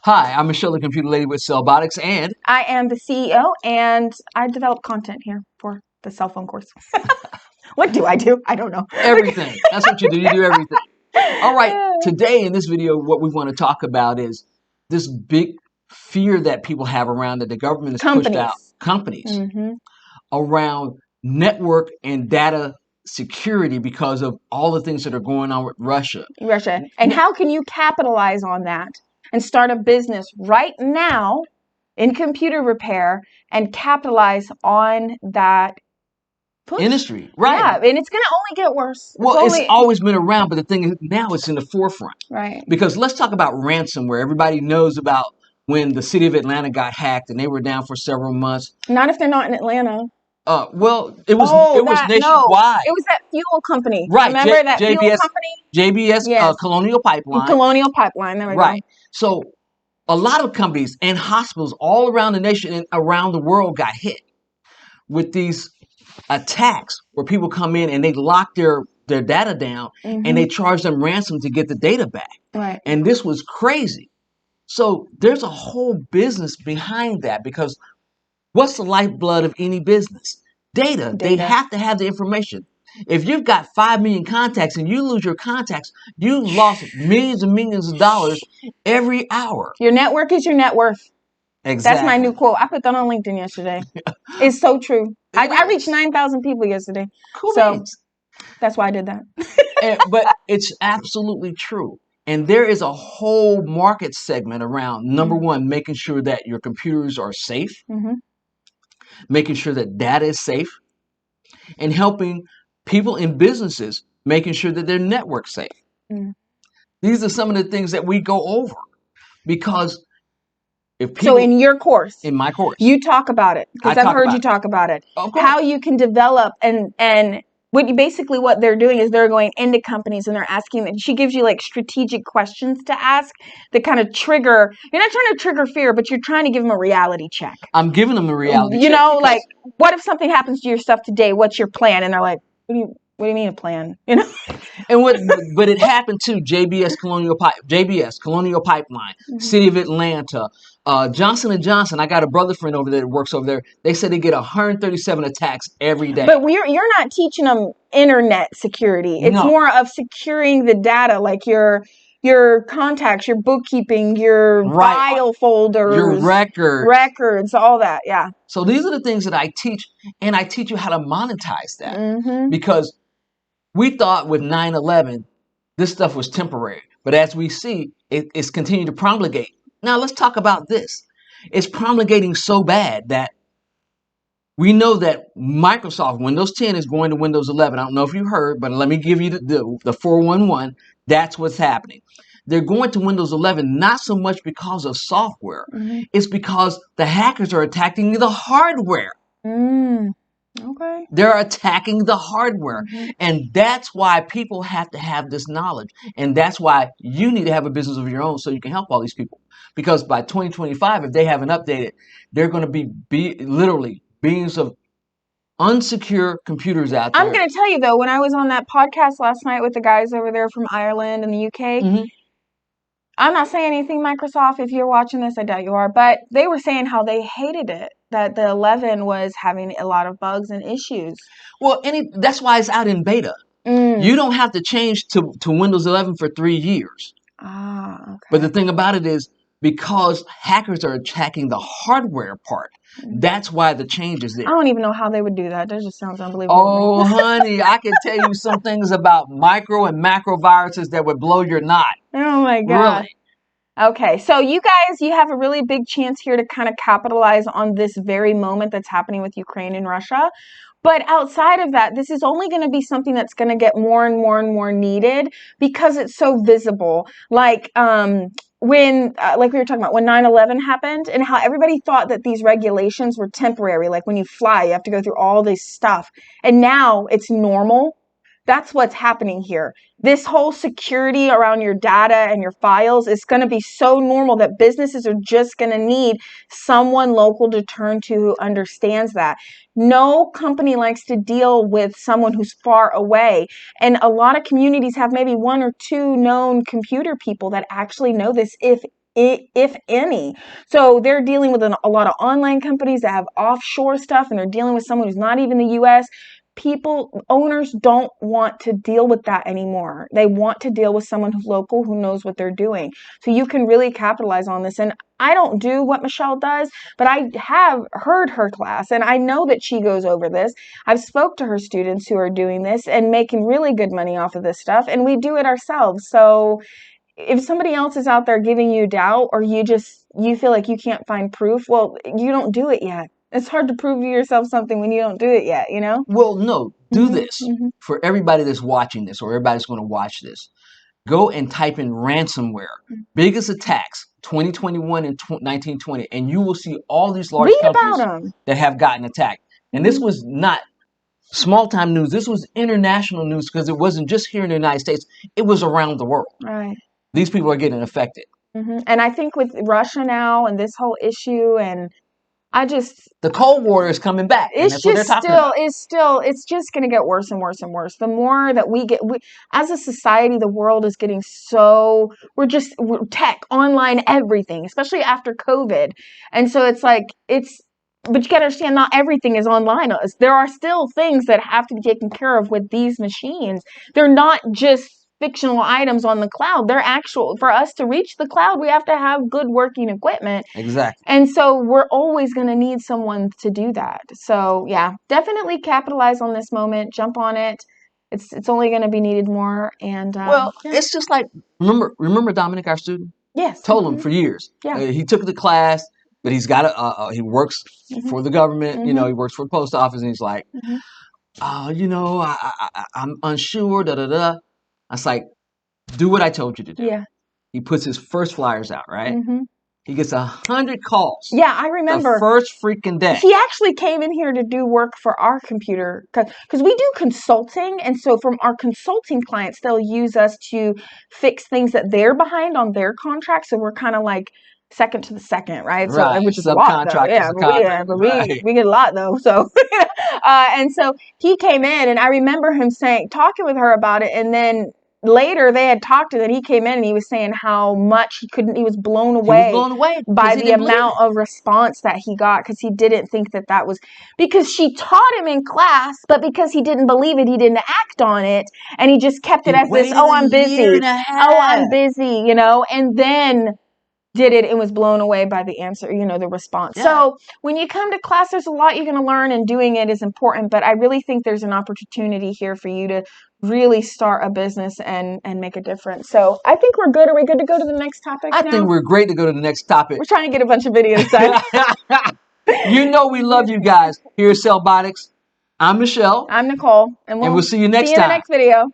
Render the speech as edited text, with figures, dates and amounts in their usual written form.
Hi, I'm Michelle, the computer lady with CellBotics, and I am the CEO, and I develop content here for the cell phone course. What do? I don't know. everything. That's what you do. You do everything. All right. Today in this video, what we want to talk about is this big fear that people have around that the government has pushed out companies around network and data security because of all the things that are going on with Russia. And how can you capitalize on that and start a business right now in computer repair and capitalize on that push. Industry, right? Yeah, and it's going to only get worse. Well, it's always been around, but the thing is now it's in the forefront. Right. Because let's talk about ransomware. Everybody knows about when the city of Atlanta got hacked and they were down for several months. Not if they're not in Atlanta. Well, it was nationwide. No. It was that fuel company. Right. Remember that fuel company? JBS, yes. Colonial Pipeline. Colonial Pipeline. There we go. So a lot of companies and hospitals all around the nation and around the world got hit with these attacks where people come in and they lock their data down and they charge them ransom to get the data back. Right. And this was crazy. So there's a whole business behind that because what's the lifeblood of any business? Data. They have to have the information. If you've got 5 million contacts and you lose your contacts, you lost millions and millions of dollars every hour. Your network is your net worth. Exactly. That's my new quote. I put that on LinkedIn yesterday. It's so true. I reached 9,000 people yesterday. Cool. So that's why I did that. But it's absolutely true. And there is a whole market segment around, number one, making sure that your computers are safe, making sure that data is safe, and helping people in businesses making sure that their network's safe. These are some of the things that we go over because if people, so in your course, in my course, you talk about it because I've heard you talk about it. How you can develop and what they're doing is they're going into companies and they're asking. She gives you like strategic questions to ask that kind of trigger. You're not trying to trigger fear, but you're trying to give them a reality check. I'm giving them a reality check. You know, like what if something happens to your stuff today? What's your plan? And they're like, what do you mean a plan? You know. And but it happened to JBS Colonial Pipeline, City of Atlanta, Johnson & Johnson. I got a brother friend over there that works over there. They said they get 137 attacks every day. But you're not teaching them internet security. It's more of securing the data, like your contacts, your bookkeeping, your file folders, your records, all that. Yeah. So these are the things that I teach, and I teach you how to monetize that because we thought with 9/11, this stuff was temporary. But as we see, it's continued to promulgate. Now, let's talk about this. It's promulgating so bad that we know that Microsoft, Windows 10 is going to Windows 11. I don't know if you heard, but let me give you the 411. That's what's happening. They're going to Windows 11 not so much because of software. It's because the hackers are attacking the hardware. Okay. They're attacking the hardware. And that's why people have to have this knowledge. And that's why you need to have a business of your own so you can help all these people. Because by 2025, if they haven't updated, they're going to be literally billions of unsecure computers out there. I'm going to tell you, though, when I was on that podcast last night with the guys over there from Ireland and the UK, I'm not saying anything, Microsoft. If you're watching this, I doubt you are. But they were saying how they hated it, that the 11 was having a lot of bugs and issues. Well, that's why it's out in beta. You don't have to change to Windows 11 for 3 years. Okay. But the thing about it is, because hackers are attacking the hardware part, that's why the change is there. I don't even know how they would do that. That just sounds unbelievable. Oh, honey, I can tell you some things about micro and macro viruses that would blow your knot. Oh, my God. Really? Okay, so you guys, you have a really big chance here to kind of capitalize on this very moment that's happening with Ukraine and Russia. But outside of that, this is only going to be something that's going to get more and more and more needed because it's so visible. Like when, like we were talking about, when 9/11 happened and how everybody thought that these regulations were temporary. Like when you fly, you have to go through all this stuff. And now it's normal. That's what's happening here. This whole security around your data and your files is going to be so normal that businesses are just going to need someone local to turn to who understands that. No company likes to deal with someone who's far away. And a lot of communities have maybe 1 or 2 known computer people that actually know this, if if any. So they're dealing with a lot of online companies that have offshore stuff, and they're dealing with someone who's not even the US. Owners don't want to deal with that anymore. They want to deal with someone who's local, who knows what they're doing. So you can really capitalize on this. And I don't do what Michelle does, but I have heard her class, and I know that she goes over this. I've spoke to her students who are doing this and making really good money off of this stuff, and we do it ourselves. So if somebody else is out there giving you doubt, or you feel like you can't find proof, well, you don't do it yet. It's hard to prove to yourself something when you don't do it yet, you know? Well, no, do this. For everybody that's watching this, or everybody that's going to watch this. Go and type in ransomware, biggest attacks, 2021 and 1920, and you will see all these large companies that have gotten attacked. And this was not small-time news. This was international news, because it wasn't just here in the United States. It was around the world. Right. These people are getting affected. And I think with Russia now and this whole issue, and the Cold War is coming back. It's just it's just going to get worse and worse and worse. The more that we as a society, the world is getting so, we're tech, online, everything, especially after COVID. And so it's like, but you got to understand, not everything is online. There are still things that have to be taken care of with these machines. They're not just fictional items on the cloud. They're actual. For us to reach the cloud, we have to have good working equipment. Exactly. And so we're always going to need someone to do that. So yeah, definitely capitalize on this moment. Jump on it. It's only going to be needed more. And it's just like, remember Dominic, our student? Yes. Told him for years. Yeah. He took the class, but he's got he works for the government. You know, he works for the post office, and he's like, I'm unsure. Da da da. I was like, do what I told you to do. Yeah. He puts his first flyers out, right? He gets 100 calls. Yeah, I remember. The first freaking day. He actually came in here to do work for our computer, because we do consulting. And so from our consulting clients, they'll use us to fix things that they're behind on their contracts. So we're kind of like second to the second, right? So, which is a lot, though. We get a lot, though. So, and so he came in, and I remember him talking with her about it, and then later they had talked, and then he came in and he was saying how much he was blown away by the amount of response that he got, because he didn't think that was, because she taught him in class, but because he didn't believe it, he didn't act on it, and he just kept it as this, I'm busy, you know, and then did it and was blown away by the answer, you know, the response. Yeah. So when you come to class, there's a lot you're going to learn, and doing it is important, but I really think there's an opportunity here for you to really start a business and make a difference. So I think we're good. Are we good to go to the next topic now? I think we're great to go to the next topic. We're trying to get a bunch of videos done. You know we love you guys here at CellBotics. I'm Michelle. I'm Nicole. And we'll see you next time. See you in the next video.